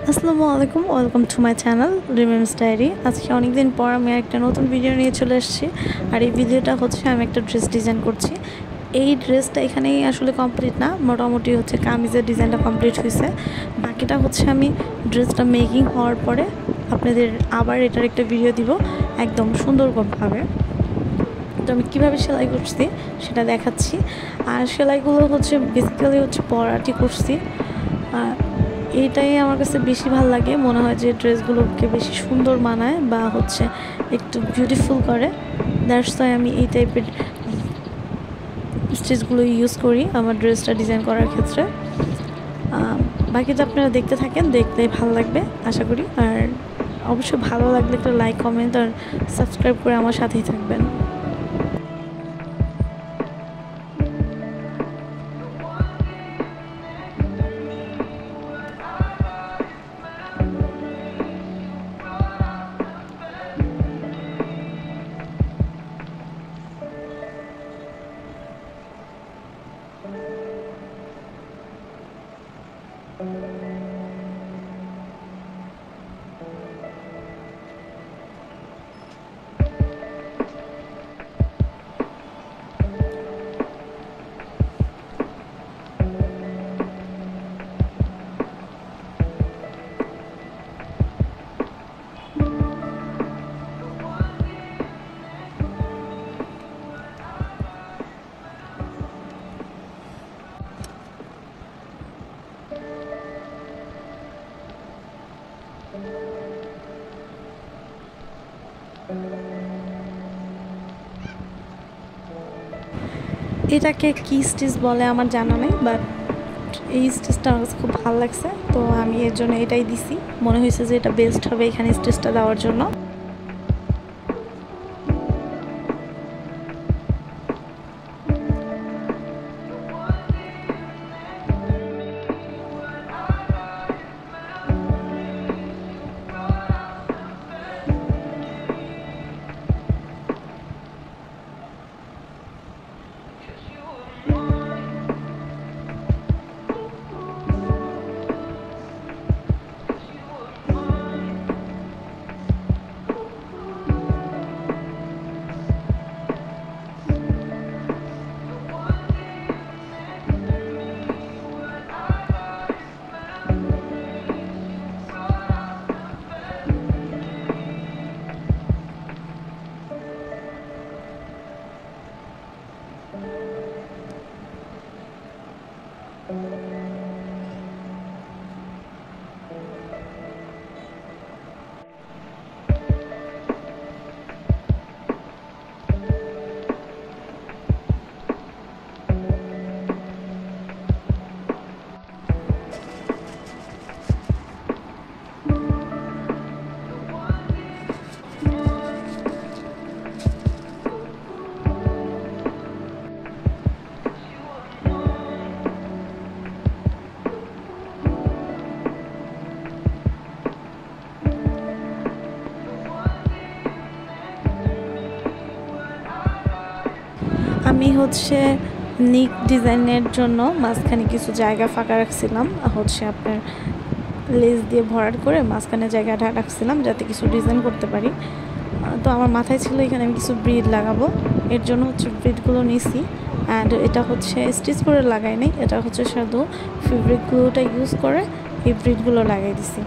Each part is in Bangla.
আসসালামু আলাইকুম, ওয়েলকাম টু মাই চ্যানেল রিমেমস ডায়েরি। আজকে অনেকদিন পর আমি একটা নতুন ভিডিও নিয়ে চলে এসেছি। আর এই ভিডিওটা হচ্ছে আমি একটা ড্রেস ডিজাইন করছি। এই ড্রেসটা এখানেই আসলে কমপ্লিট না, মোটামুটি হচ্ছে কামিজের ডিজাইনটা কমপ্লিট হয়েছে। বাকিটা হচ্ছে আমি ড্রেসটা মেকিং হওয়ার পরে আপনাদের আবার এটার একটা ভিডিও দিব একদম সুন্দরভাবে। তো আমি কীভাবে সেলাই করছি সেটা দেখাচ্ছি। আর সেলাইগুলো হচ্ছে বেসিক্যালি হচ্ছে পরাটি করছি। এইটাই আমার কাছে বেশি ভালো লাগে, মনে হয় যে ড্রেসগুলোকে বেশি সুন্দর মানায় বা হচ্ছে একটু বিউটিফুল করে। দ্যাটস ওয়াই আমি এই টাইপের স্টিচগুলো ইউজ করি আমার ড্রেসটা ডিজাইন করার ক্ষেত্রে। বাকিটা আপনারা দেখতে থাকেন, দেখলেই ভালো লাগবে আশা করি। আর অবশ্যই ভালো লাগলে একটা লাইক, কমেন্ট আর সাবস্ক্রাইব করে আমার সাথেই থাকবেন। এটাকে কি স্টিচ বলে আমার জানা নেই, বাট এই স্টিচটা আমার কাছে খুব ভালো লাগছে, তো আমি এর জন্য এটাই দিছি। মনে হয়েছে যে এটা বেস্ট হবে এখানে স্টিচটা দেওয়ার জন্য। আমি হচ্ছে নিক ডিজাইনের জন্য মাঝখানে কিছু জায়গা ফাঁকা রাখছিলাম, হচ্ছে আপনার লেস দিয়ে ভরাট করে মাঝখানে জায়গাটা রাখছিলাম যাতে কিছু ডিজাইন করতে পারি। তো আমার মাথায় ছিল এখানে আমি কিছু ব্রিড লাগাবো, এর জন্য হচ্ছে ব্রিডগুলো নিছি। অ্যান্ড এটা হচ্ছে স্টিচ করে লাগাই নাই, এটা হচ্ছে শুধু ফেব্রিক গ্লুটা ইউজ করে এই ব্রিডগুলো লাগাই দিছি।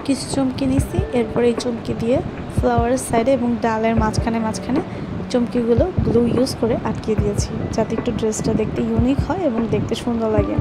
কিছু চমকি নিছি, এরপর এই চমকি দিয়ে ফ্লাওয়ারের সাইডে এবং ডালের মাঝখানে চমকিগুলো গ্লু ইউজ করে আটকে দিয়েছি যাতে একটু ড্রেসটা দেখতে ইউনিক হয় এবং দেখতে সুন্দর লাগে।